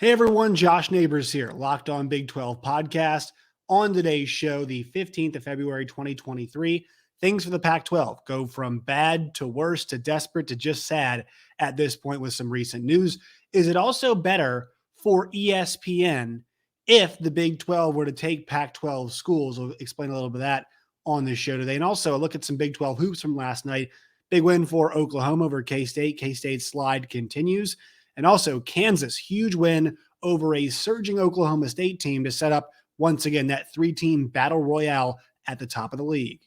Hey everyone, Josh Neighbors here, Locked On Big 12 podcast. On today's show, the 15th of February, 2023, things for the Pac-12 go from bad to worse to desperate to just sad at this point with some recent news. Is it also better for ESPN if the Big 12 were to take Pac-12 schools? We'll explain a little bit of that on this show today. And also a look at some Big 12 hoops from last night. Big win for Oklahoma over K-State. K-State's slide continues. And also Kansas, huge win over a surging Oklahoma State team to set up, once again, that three-team battle royale at the top of the league.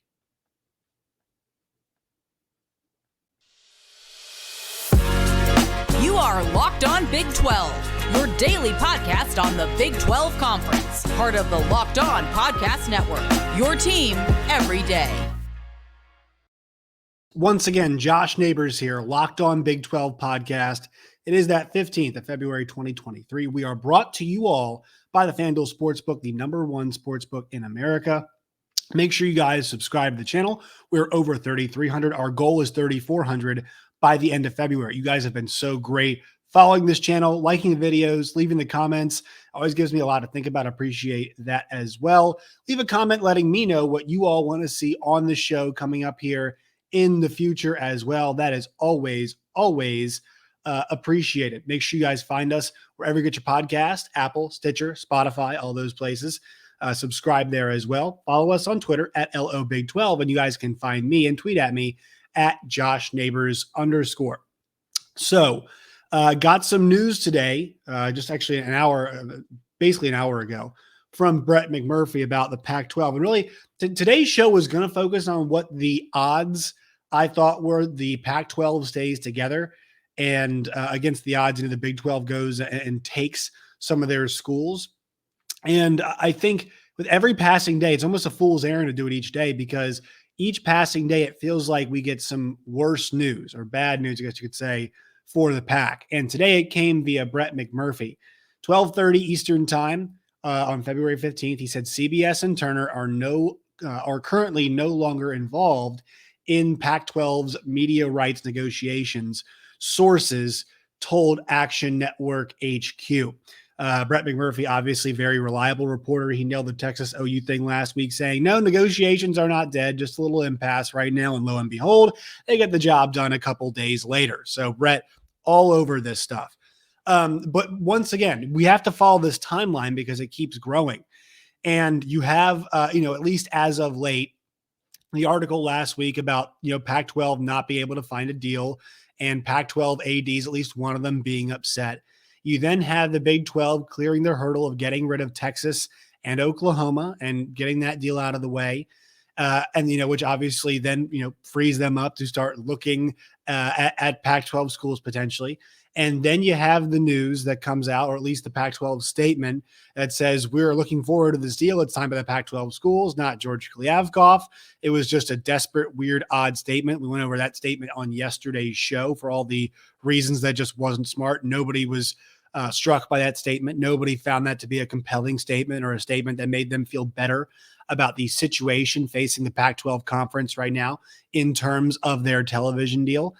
You are Locked On Big 12, your daily podcast on the Big 12 Conference, part of the Locked On Podcast Network, your team every day. Once again, Josh Neighbors here, Locked On Big 12 podcast. It is that 15th of February, 2023. We are brought to you all by the FanDuel Sportsbook, the number one sportsbook in America. Make sure you guys subscribe to the channel. We're over 3,300. Our goal is 3,400 by the end of February. You guys have been so great following this channel, liking the videos, leaving the comments. Always gives me a lot to think about. Appreciate that as well. Leave a comment letting me know what you all want to see on the show coming up here in the future as well. That is always appreciated. Make sure you guys find us wherever you get your podcast, Apple, Stitcher, Spotify, all those places. Subscribe there as well. Follow us on Twitter at LOBig12, and you guys can find me and tweet at me at JoshNeighbors_. So got some news today, just actually basically an hour ago, from Brett McMurphy about the Pac-12. And really, today's show was going to focus on what the odds I thought were the Pac-12 stays together and against the odds, the Big 12 goes and takes some of their schools. And I think with every passing day, it's almost a fool's errand to do it each day, because each passing day, it feels like we get some worse news or bad news, I guess you could say, for the Pac. And today it came via Brett McMurphy, 12:30 Eastern time on February 15th. He said CBS and Turner are currently no longer involved in Pac-12's media rights negotiations. Sources told Action Network HQ. Brett McMurphy, obviously very reliable reporter. He nailed the Texas OU thing last week, saying, no, negotiations are not dead, just a little impasse right now. And lo and behold, they get the job done a couple days later. So Brett, all over this stuff. But once again, we have to follow this timeline because it keeps growing. And you have, at least as of late, the article last week about, Pac-12 not being able to find a deal and Pac-12 ADs, at least one of them, being upset. You then have the Big 12 clearing their hurdle of getting rid of Texas and Oklahoma and getting that deal out of the way. Which obviously then, frees them up to start looking at Pac-12 schools potentially. And then you have the news that comes out, or at least the Pac-12 statement that says, we're looking forward to this deal. It's time for the Pac-12 schools, not George Kliavkoff. It was just a desperate, weird, odd statement. We went over that statement on yesterday's show for all the reasons that just wasn't smart. Nobody was struck by that statement. Nobody found that to be a compelling statement or a statement that made them feel better about the situation facing the Pac-12 conference right now in terms of their television deal.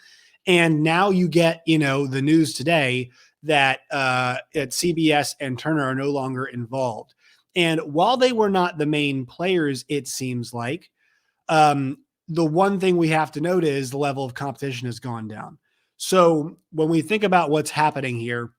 And now you get, the news today that CBS and Turner are no longer involved. And while they were not the main players, it seems like, the one thing we have to note is the level of competition has gone down. So when we think about what's happening here,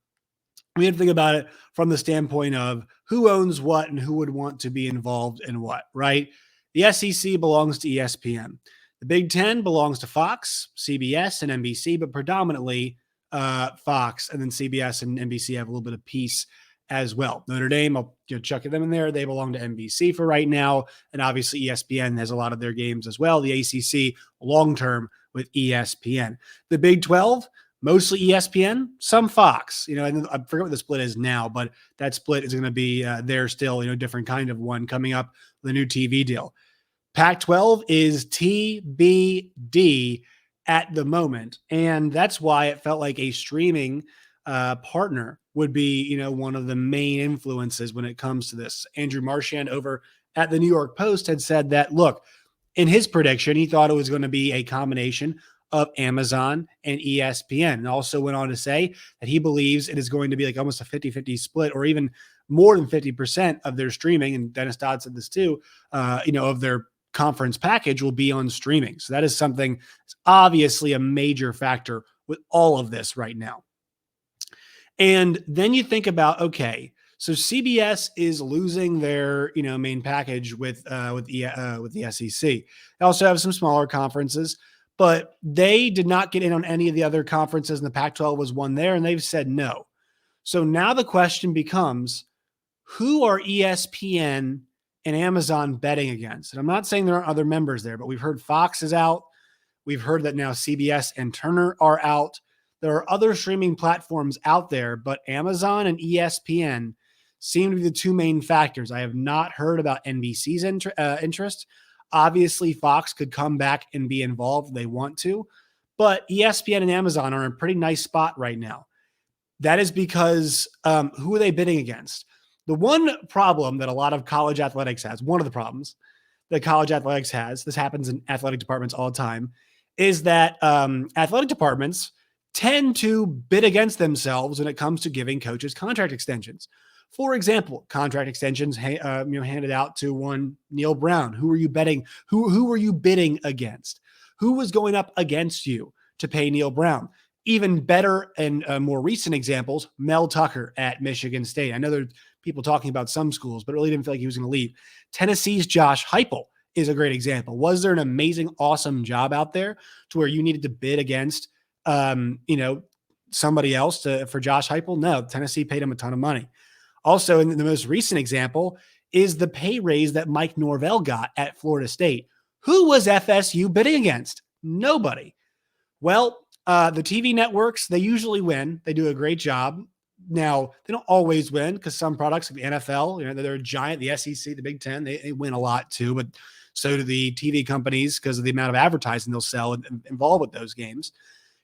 we have to think about it from the standpoint of who owns what and who would want to be involved in what, right? The SEC belongs to ESPN. The Big Ten belongs to Fox, CBS, and NBC, but predominantly Fox, and then CBS and NBC have a little bit of piece as well. Notre Dame, I'll chuck them in there. They belong to NBC for right now, and obviously ESPN has a lot of their games as well. The ACC long-term with ESPN. The Big 12, mostly ESPN, some Fox. And I forget what the split is now, but that split is going to be there still, different kind of one coming up with a new TV deal. Pac-12 is TBD at the moment, and that's why it felt like a streaming partner would be, one of the main influences when it comes to this. Andrew Marchand over at the New York Post had said that, look, in his prediction, he thought it was going to be a combination of Amazon and ESPN. And also went on to say that he believes it is going to be like almost a 50-50 split, or even more than 50% of their streaming. And Dennis Dodd said this too, of their conference package will be on streaming. So that is something that's obviously a major factor with all of this right now. And then you think about, okay, so CBS is losing their, main package with the SEC. They also have some smaller conferences, but they did not get in on any of the other conferences, and the Pac-12 was one there, and they've said no. So now the question becomes, who are ESPN and Amazon betting against? And I'm not saying there aren't other members there, but we've heard Fox is out. We've heard that now CBS and Turner are out. There are other streaming platforms out there, but Amazon and ESPN seem to be the two main factors. I have not heard about NBC's interest. Obviously, Fox could come back and be involved if they want to, but ESPN and Amazon are in a pretty nice spot right now. That is because who are they bidding against? The one problem that a lot of college athletics has, one of the problems that college athletics has, this happens in athletic departments all the time, is that athletic departments tend to bid against themselves when it comes to giving coaches contract extensions. For example, contract extensions handed out to one Neil Brown. Who were you betting? Who were you bidding against? Who was going up against you to pay Neil Brown? Even better and more recent examples, Mel Tucker at Michigan State. I know there are people talking about some schools, but really didn't feel like he was going to leave. Tennessee's Josh Heupel is a great example. Was there an amazing, awesome job out there to where you needed to bid against, somebody else for Josh Heupel? No, Tennessee paid him a ton of money. Also, in the most recent example is the pay raise that Mike Norvell got at Florida State. Who was FSU bidding against? Nobody. Well, the TV networks, they usually win. They do a great job. Now, they don't always win because some products like the NFL, they're a giant. The SEC, the Big Ten, they win a lot too, but so do the TV companies because of the amount of advertising they'll sell and involved with those games.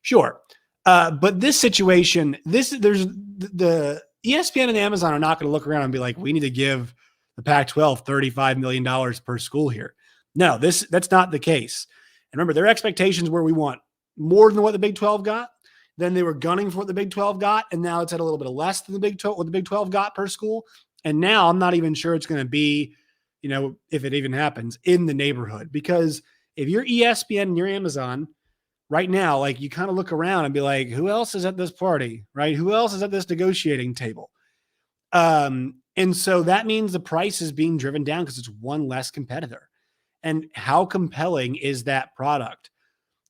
Sure. But this situation, there's the ESPN and Amazon are not going to look around and be like, we need to give the Pac-12 $35 million per school here. No, that's not the case. And remember, their expectations were we want more than what the Big 12 got. Then they were gunning for what the Big 12 got, and now it's at a little bit less than what the Big 12 got per school. And now I'm not even sure it's going to be, if it even happens, in the neighborhood. Because if you're ESPN and you're Amazon right now, like you kind of look around and be like, who else is at this party, right? Who else is at this negotiating table? And so that means the price is being driven down because it's one less competitor. And how compelling is that product?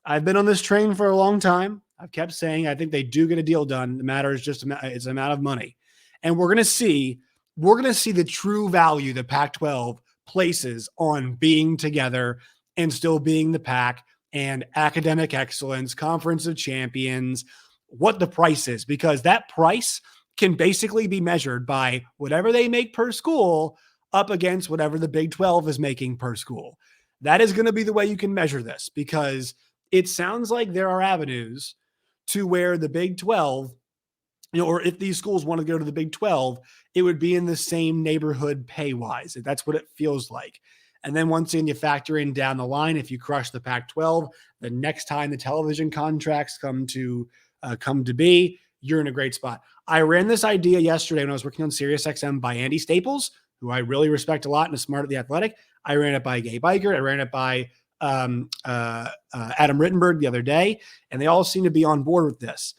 I've been on this train for a long time. I've kept saying I think they do get a deal done. The matter is just it's an amount of money. And we're going to see the true value the Pac-12 places on being together and still being the Pac and academic excellence, conference of champions, what the price is, because that price can basically be measured by whatever they make per school up against whatever the Big 12 is making per school. That is going to be the way you can measure this, because it sounds like there are avenues to where the Big 12, or if these schools want to go to the Big 12, it would be in the same neighborhood pay-wise. That's what it feels like. And then once again, you factor in down the line, if you crush the Pac-12, the next time the television contracts come to be, you're in a great spot. I ran this idea yesterday when I was working on SiriusXM by Andy Staples, who I really respect a lot and is smart at The Athletic. I ran it by Gay Biker. I ran it by Adam Rittenberg the other day, and they all seem to be on board with this.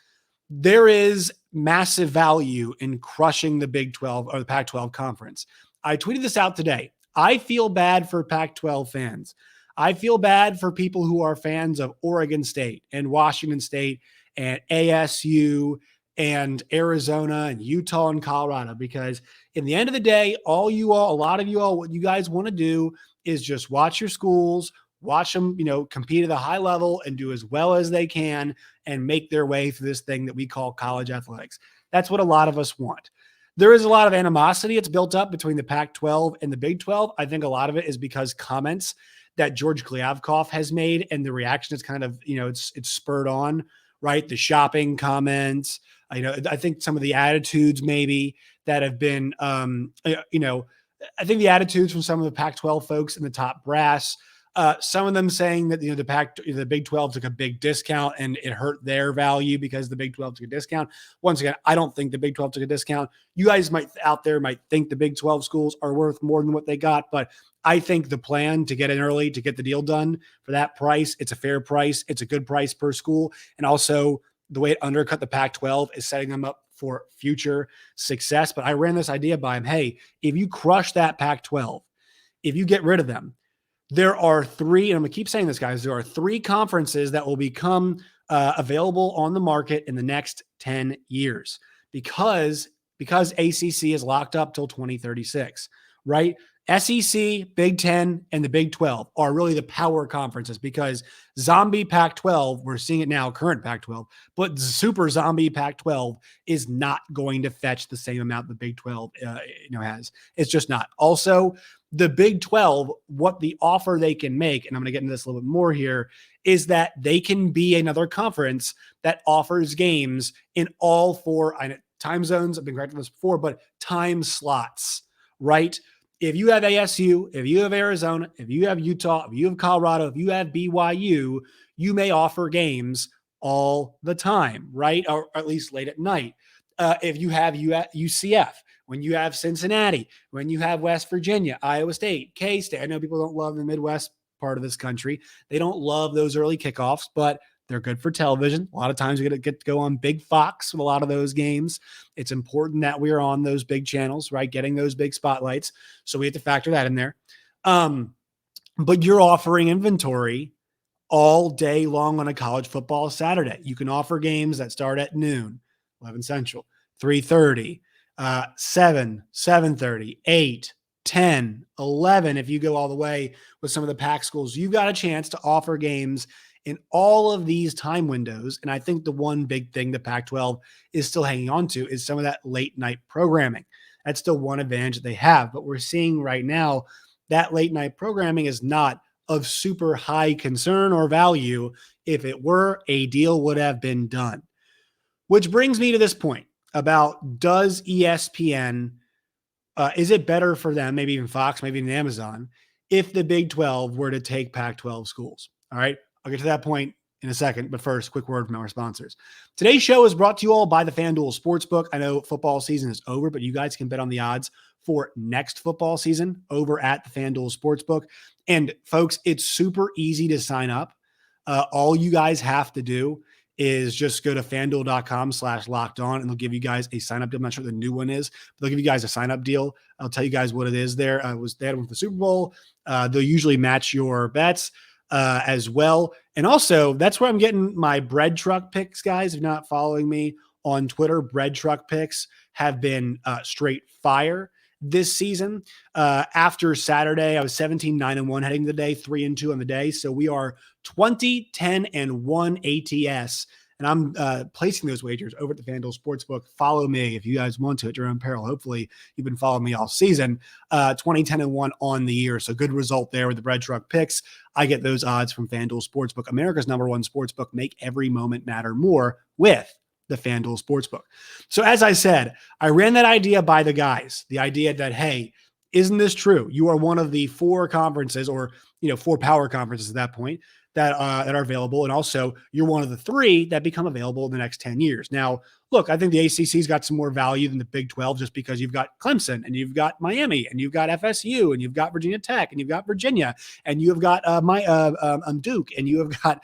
There is massive value in crushing the Big 12 or the Pac-12 conference. I tweeted this out today. I feel bad for Pac-12 fans. I feel bad for people who are fans of Oregon State and Washington State and ASU and Arizona and Utah and Colorado, because in the end of the day, a lot of you all, what you guys want to do is just watch your schools, watch them, compete at a high level and do as well as they can and make their way through this thing that we call college athletics. That's what a lot of us want. There is a lot of animosity that's built up between the Pac-12 and the Big 12. I think a lot of it is because comments that George Kliavkoff has made and the reaction is kind of, it's spurred on, right? The shopping comments, I think some of the attitudes maybe that have been, I think the attitudes from some of the Pac-12 folks in the top brass Some of them saying that the Big 12 took a big discount and it hurt their value because the Big 12 took a discount. Once again, I don't think the Big 12 took a discount. You guys might think the Big 12 schools are worth more than what they got, but I think the plan to get in early, to get the deal done for that price, it's a fair price. It's a good price per school. And also the way it undercut the Pac-12 is setting them up for future success. But I ran this idea by him. Hey, if you crush that Pac-12, if you get rid of them, there are three, and I'm going to keep saying this, guys, there are three conferences that will become available on the market in the next 10 years because ACC is locked up till 2036, right? SEC, Big 10, and the Big 12 are really the power conferences because zombie Pac-12, we're seeing it now, current Pac-12, but super zombie Pac-12 is not going to fetch the same amount the Big 12 has. It's just not. Also, the Big 12, what the offer they can make, and I'm going to get into this a little bit more here, is that they can be another conference that offers games in all four time zones. I've been correcting this before, but time slots, right? If you have ASU, if you have Arizona, if you have Utah, if you have Colorado, if you have BYU, you may offer games all the time, right? Or at least late at night. If you have UCF, when you have Cincinnati, when you have West Virginia, Iowa State, K-State. I know people don't love the Midwest part of this country. They don't love those early kickoffs, but they're good for television. A lot of times you're going to get to go on Big Fox with a lot of those games. It's important that we are on those big channels, right? Getting those big spotlights. So we have to factor that in there. But you're offering inventory all day long on a college football Saturday. You can offer games that start at noon, 11 Central, 3:30, 7, 7:30, 8, 10, 11. If you go all the way with some of the Pac schools, you've got a chance to offer games in all of these time windows. And I think the one big thing the Pac-12 is still hanging on to is some of that late night programming. That's still one advantage that they have. But we're seeing right now that late night programming is not of super high concern or value. If it were, a deal would have been done. Which brings me to this point about, does ESPN, is it better for them, maybe even Fox, maybe even Amazon, if the Big 12 were to take Pac-12 schools? All right. I'll get to that point in a second, but first, quick word from our sponsors. Today's show is brought to you all by the FanDuel Sportsbook. I know football season is over, but you guys can bet on the odds for next football season over at the FanDuel Sportsbook. And folks, it's super easy to sign up. All you guys have to do is just go to FanDuel.com/lockedon, and they'll give you guys a sign-up deal. I'm not sure what the new one is, but they'll give you guys a sign-up deal. I'll tell you guys what it is there. They had one for the Super Bowl. They'll usually match your bets as well. And also, that's where I'm getting my bread truck picks, guys. If you're not following me on Twitter, bread truck picks have been straight fire this season. After Saturday, I was 17-9-1 heading the day, 3-2 on the day. So we are 20-10-1 ATS. And I'm placing those wagers over at the FanDuel Sportsbook. Follow me if you guys want to at your own peril. Hopefully you've been following me all season. 20-10-1 on the year. So good result there with the bread truck picks. I get those odds from FanDuel Sportsbook, America's #1 sportsbook. Make every moment matter more with the FanDuel Sportsbook. So as I said, I ran that idea by the guys, the idea that, hey, isn't this true? You are one of the four conferences, or, four power conferences at that point, that are available. And also you're one of the three that become available in the next 10 years. Now, look, I think the ACC's got some more value than the Big 12 just because you've got Clemson and you've got Miami and you've got FSU and you've got Virginia Tech and you've got Virginia and you've got Duke and you have got,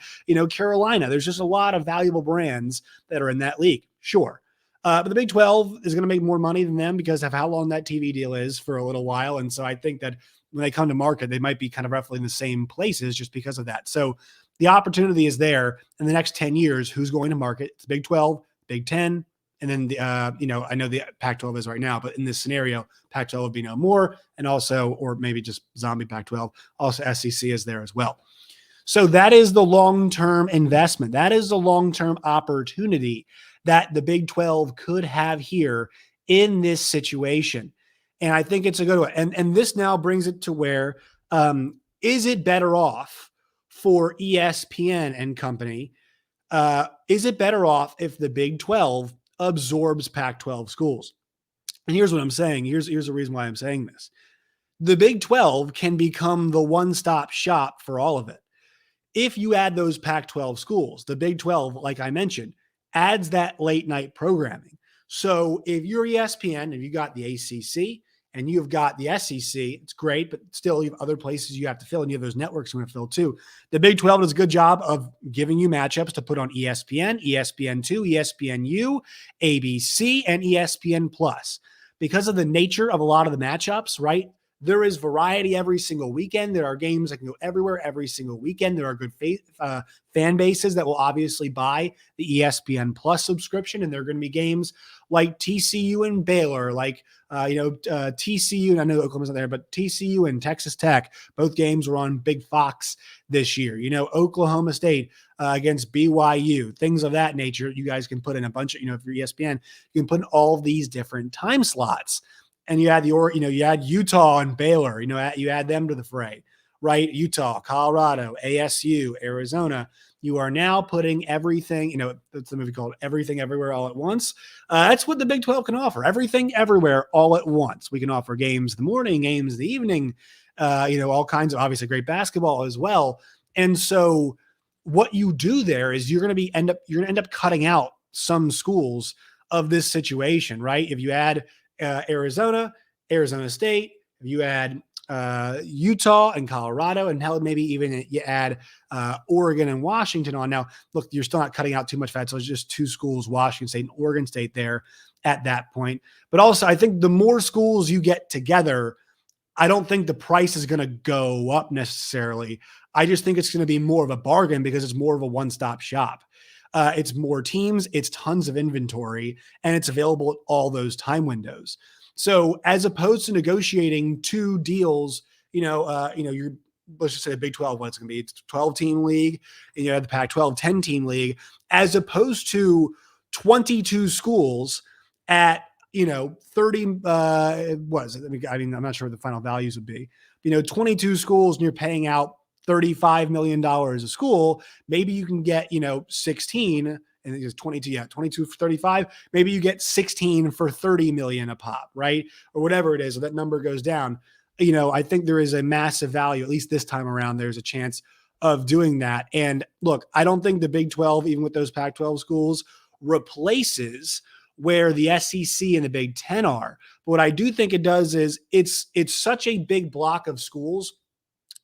Carolina. There's just a lot of valuable brands that are in that league. Sure. But the Big 12 is going to make more money than them because of how long that TV deal is for a little while. And so I think that when they come to market, they might be kind of roughly in the same places just because of that. So the opportunity is there in the next 10 years. Who's going to market? It's Big 12, Big 10, and then I know the Pac-12 is right now, but in this scenario, Pac-12 would be no more, and also, or maybe just zombie Pac-12. Also, SEC is there as well. So that is the long-term investment. That is the long-term opportunity that the Big 12 could have here in this situation. And I think it's a good one. And this now brings it to where, is it better off for ESPN and company? Is it better off if the Big 12 absorbs Pac-12 schools? And here's what I'm saying. Here's the reason why I'm saying this. the Big 12 can become the one-stop shop for all of it. If you add those Pac-12 schools, the Big 12, like I mentioned, adds that late night programming. So if you're ESPN and you got the ACC and you've got the SEC, it's great, but still you have other places you have to fill and you have those networks you want to fill too. The Big 12 does a good job of giving you matchups to put on ESPN, ESPN2, ESPNU, ABC, and ESPN Plus. Because of the nature of a lot of the matchups, right? There is variety every single weekend. There are games that can go everywhere every single weekend. There are good fan bases that will obviously buy the ESPN Plus subscription, and there are going to be games like TCU and Baylor, like TCU, and I know Oklahoma's not there, but TCU and Texas Tech, both games were on Big Fox this year. Oklahoma State against BYU, things of that nature. You guys can put in a bunch of, if you're ESPN, you can put in all of these different time slots. And you add you add Utah and Baylor, you add them to the fray, right? Utah, Colorado, ASU, Arizona. You are now putting everything, that's the movie called Everything Everywhere All at Once. That's what the Big 12 can offer. Everything everywhere all at once. We can offer games in the morning, games in the evening, all kinds of obviously great basketball as well. And so what you do there is you're going to end up cutting out some schools of this situation, right? If you add Arizona State, if you add Utah and Colorado, and hell, maybe even you add Oregon and Washington on. Now, look, you're still not cutting out too much fat, so it's just two schools, Washington State and Oregon State there at that point. But also, I think the more schools you get together, I don't think the price is going to go up necessarily. I just think it's going to be more of a bargain because it's more of a one-stop shop. It's more teams, it's tons of inventory, and it's available at all those time windows. So as opposed to negotiating two deals, you're, let's just say the Big 12, what it's going to be, it's a 12-team league, and you have the Pac-12 10-team league, as opposed to 22 schools at 30, what is it? I mean, I'm not sure what the final values would be. 22 schools, and you're paying out $35 million a school. Maybe you can get, 16, and it's 22, 22 for 35. Maybe you get 16 for 30 million a pop, right? Or whatever it is. So that number goes down. I think there is a massive value, at least this time around, there's a chance of doing that. And look, I don't think the Big 12, even with those Pac-12 schools, replaces where the SEC and the Big 10 are. But what I do think it does is it's such a big block of schools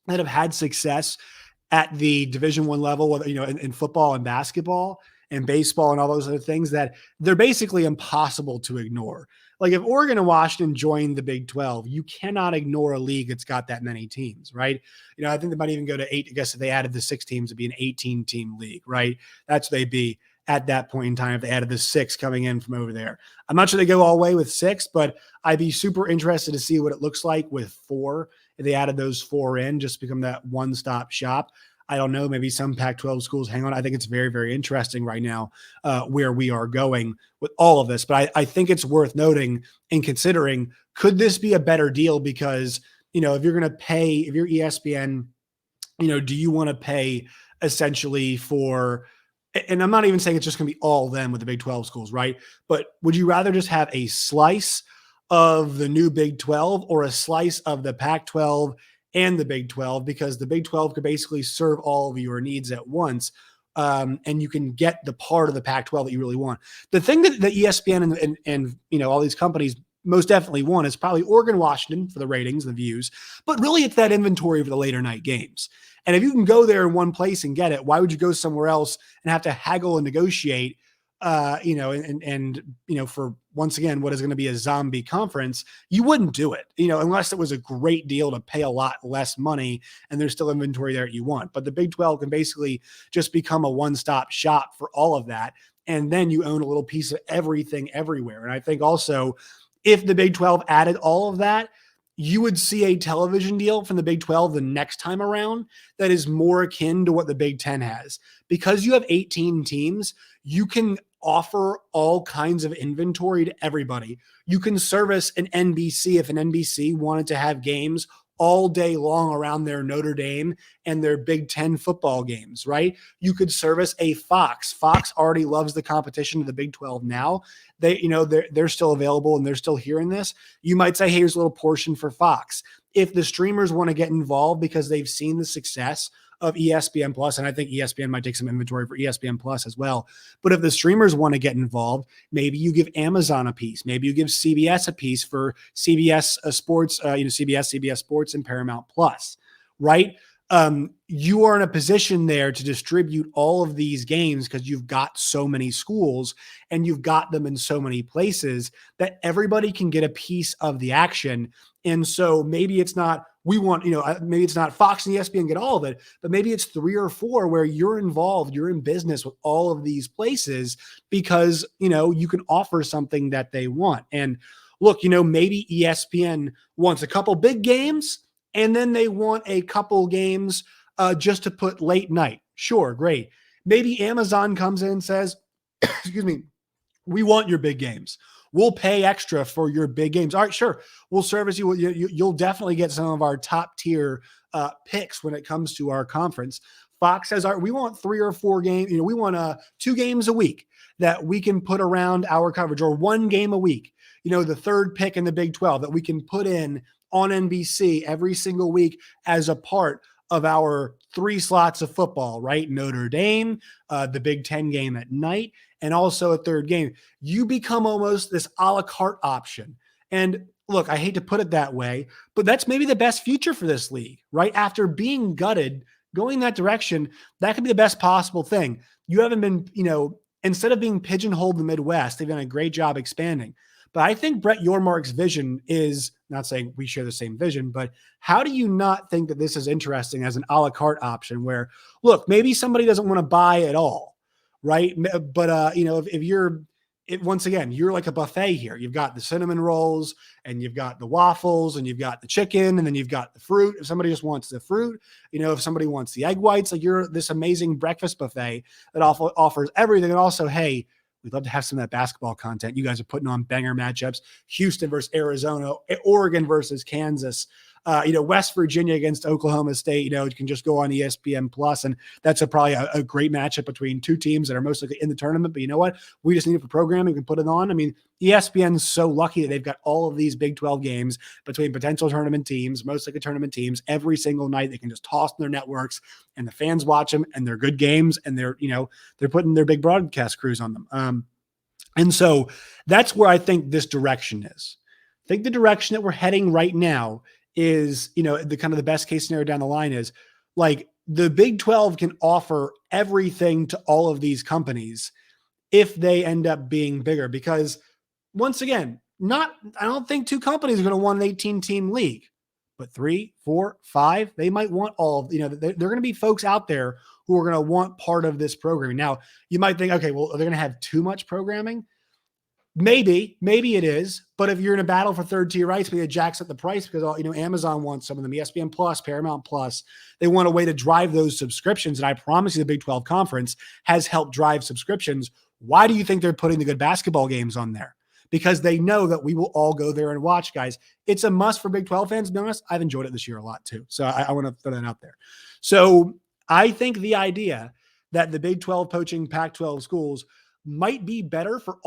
that have had success at the Division I level, in football and basketball and baseball and all those other things, that they're basically impossible to ignore. Like if Oregon and Washington join the Big 12, you cannot ignore a league that's got that many teams, right? I think they might even go to 8. I guess if they added the 6 teams, it'd be an 18-team league, right? That's what they'd be at that point in time if they added the 6 coming in from over there. I'm not sure they go all the way with 6, but I'd be super interested to see what it looks like with 4. If they added those 4 in, just become that one-stop shop. I don't know. Maybe some Pac-12 schools hang on. I think it's very, very interesting right now where we are going with all of this. But I think it's worth noting and considering, could this be a better deal? Because, if you're going to pay, if you're ESPN, do you want to pay essentially for, and I'm not even saying it's just going to be all them with the Big 12 schools, right? But would you rather just have a slice of the new Big 12 or a slice of the Pac-12 and the Big 12, because the Big 12 could basically serve all of your needs at once, and you can get the part of the Pac-12 that you really want. The thing that the ESPN and all these companies most definitely want is probably Oregon, Washington for the ratings, the views, but really it's that inventory for the later night games. And if you can go there in one place and get it, why would you go somewhere else and have to haggle and negotiate? For once again, what is going to be a zombie conference, you wouldn't do it, unless it was a great deal to pay a lot less money and there's still inventory there that you want. But the Big 12 can basically just become a one-stop shop for all of that. And then you own a little piece of everything everywhere. And I think also if the Big 12 added all of that, you would see a television deal from the Big 12 the next time around that is more akin to what the Big 10 has. Because you have 18 teams, you can offer all kinds of inventory to everybody. You can service an NBC if an NBC wanted to have games all day long around their Notre Dame and their Big Ten football games, right? You could service a Fox. Fox already loves the competition of the Big 12 now. They're still available and they're still hearing this. You might say, hey, here's a little portion for Fox. If the streamers want to get involved because they've seen the success of ESPN Plus, and I think ESPN might take some inventory for ESPN Plus as well. But if the streamers want to get involved, maybe you give Amazon a piece, maybe you give CBS a piece for CBS Sports, CBS Sports, and Paramount Plus, right? You are in a position there to distribute all of these games because you've got so many schools and you've got them in so many places that everybody can get a piece of the action. And so maybe it's not, maybe it's not Fox and ESPN get all of it, but maybe it's 3 or 4 where you're involved, you're in business with all of these places because, you can offer something that they want. And look, maybe ESPN wants a couple big games and then they want a couple games just to put late night. Sure, great. Maybe Amazon comes in and says, excuse me, we want your big games. We'll pay extra for your big games. All right, sure. We'll service you. You'll definitely get some of our top tier picks when it comes to our conference. Fox says, all right, we want 3 or 4 games. We want 2 games a week that we can put around our coverage, or 1 game a week. The third pick in the Big 12 that we can put in on NBC every single week as a part of our 3 slots of football, right? Notre Dame, the Big Ten game at night, and also a third game. You become almost this a la carte option. And look, I hate to put it that way, but that's maybe the best future for this league, right? After being gutted, going that direction, that could be the best possible thing. You haven't been, instead of being pigeonholed in the Midwest, they've done a great job expanding. But I think Brett Yormark's vision is, not saying we share the same vision, but how do you not think that this is interesting as an a la carte option where, look, maybe somebody doesn't want to buy at all, right? But, once again, you're like a buffet here. You've got the cinnamon rolls and you've got the waffles and you've got the chicken and then you've got the fruit. If somebody just wants the fruit, if somebody wants the egg whites, like you're this amazing breakfast buffet that offers everything. And also, hey, we'd love to have some of that basketball content. You guys are putting on banger matchups, Houston versus Arizona, Oregon versus Kansas, West Virginia against Oklahoma State. You can just go on ESPN Plus, and that's probably a great matchup between 2 teams that are most likely in the tournament. But you know what? We just need it for programming. We can put it on. I mean, ESPN's so lucky that they've got all of these Big 12 games between potential tournament teams, most likely tournament teams, every single night. They can just toss in their networks, and the fans watch them, and they're good games, and they're putting their big broadcast crews on them. And so that's where I think this direction is. I think the direction that we're heading right now is, the kind of the best case scenario down the line is like the Big 12 can offer everything to all of these companies if they end up being bigger, because once again, I don't think 2 companies are going to want an 18-team league, but 3, 4, 5, they might want all, they're going to be folks out there who are going to want part of this programming. Now you might think, okay, well, are they going to have too much programming? Maybe it is, but if you're in a battle for third tier rights, maybe it jacks up the price because Amazon wants some of them, ESPN Plus, Paramount Plus. They want a way to drive those subscriptions, and I promise you, the Big 12 Conference has helped drive subscriptions. Why do you think they're putting the good basketball games on there? Because they know that we will all go there and watch, guys. It's a must for Big 12 fans. To be honest, I've enjoyed it this year a lot too, so I want to throw that out there. So I think the idea that the Big 12 poaching Pac-12 schools might be better for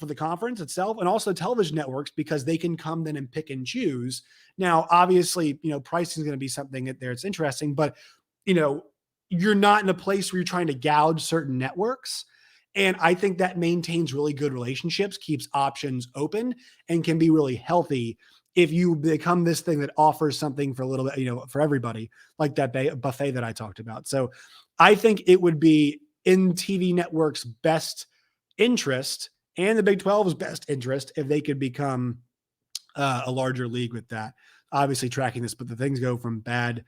the conference itself and also television networks, because they can come then and pick and choose. Now, obviously, pricing is going to be something that it's interesting, but you're not in a place where you're trying to gouge certain networks. And I think that maintains really good relationships, keeps options open, and can be really healthy if you become this thing that offers something for a little bit, for everybody, like that buffet that I talked about. So I think it would be in TV networks' best interest and the Big 12's best interest if they could become a larger league with that. Obviously tracking this, but the things go from bad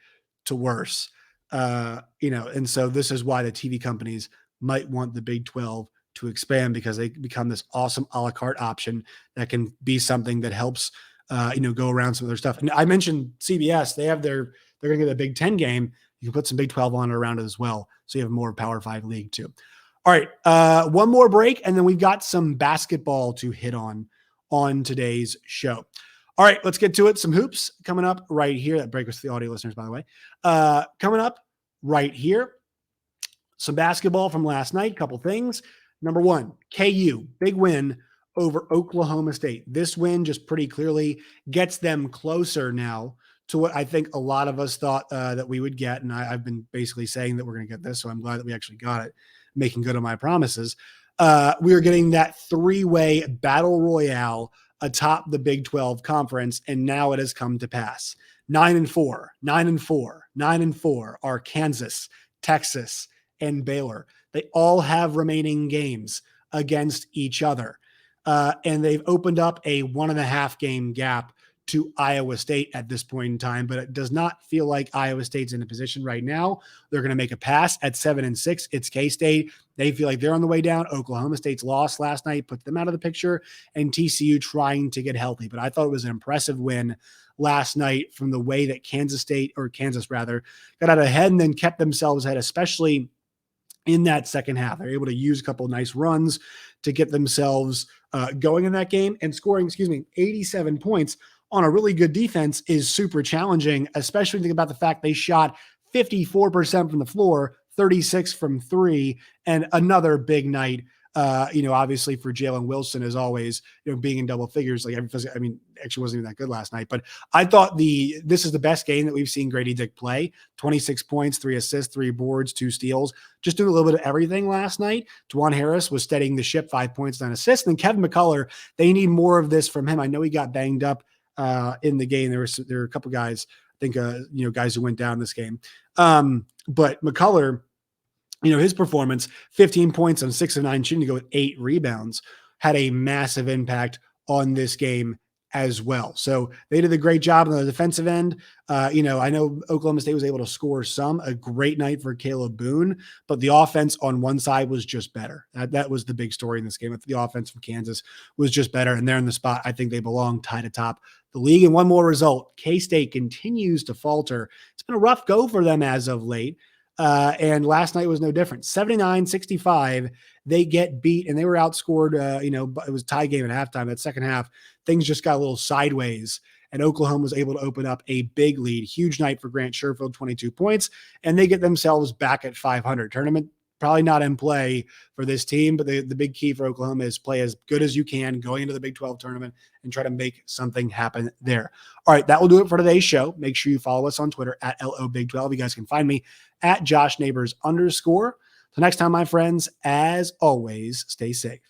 to worse, and so this is why the TV companies might want the Big 12 to expand, because they become this awesome a la carte option that can be something that helps, go around some of their stuff. And I mentioned CBS, they're going to get a Big 10 game. You can put some Big 12 on around it as well. So you have more Power 5 league too. All right. One more break, and then we've got some basketball to hit on today's show. All right, let's get to it. Some hoops coming up right here. That break was for the audio listeners, by the way. Coming up right here, some basketball from last night, couple things. Number one, KU, big win over Oklahoma State. This win just pretty clearly gets them closer now to what I think a lot of us thought that we would get. And I've been basically saying that we're going to get this, so I'm glad that we actually got it, making good on my promises. We are getting that three-way battle royale atop the Big 12 conference, and now it has come to pass. 9-4, 9-4, 9-4 are Kansas, Texas, and Baylor. They all have remaining games against each other. And they've opened up a 1.5 game gap to Iowa State at this point in time, but it does not feel like Iowa State's in a position right now. They're going to make a pass at 7-6. It's K-State. They feel like they're on the way down. Oklahoma State's loss last night put them out of the picture, and TCU trying to get healthy. But I thought it was an impressive win last night from the way that Kansas got out ahead and then kept themselves ahead, especially in that second half. They're able to use a couple of nice runs to get themselves going in that game, and scoring, 87 points on a really good defense is super challenging, especially think about the fact they shot 54% from the floor, 36 from three, and another big night. Obviously for Jalen Wilson, as always, being in double figures, actually wasn't even that good last night, but I thought this is the best game that we've seen Grady Dick play. 26 points, 3 assists, 3 boards, 2 steals, just doing a little bit of everything last night. Dwan Harris was steadying the ship, 5 points, 9 assists. And then Kevin McCullough, they need more of this from him. I know he got banged up in the game. There were a couple guys, I think, guys who went down this game. But McCullough, his performance, 15 points on 6 of 9 shooting to go with 8 rebounds, had a massive impact on this game as well. So they did a great job on the defensive end. I know Oklahoma State was able to score a great night for Caleb Boone, but the offense on one side was just better. That was the big story in this game. The offense from Kansas was just better, and they're in the spot I think they belong, tied atop the league. And one more result, K-State continues to falter. It's been a rough go for them as of late. And last night was no different. 79-65, they get beat, and they were outscored. It was a tie game at halftime. That second half, things just got a little sideways, and Oklahoma was able to open up a big lead. Huge night for Grant Sherfield, 22 points, and they get themselves back at 500. Tournament probably not in play for this team, but the big key for Oklahoma is play as good as you can going into the Big 12 tournament and try to make something happen there. All right, that will do it for today's show. Make sure you follow us on Twitter at LOBig12. You guys can find me at JoshNeighbors_. So next time, my friends, as always, stay safe.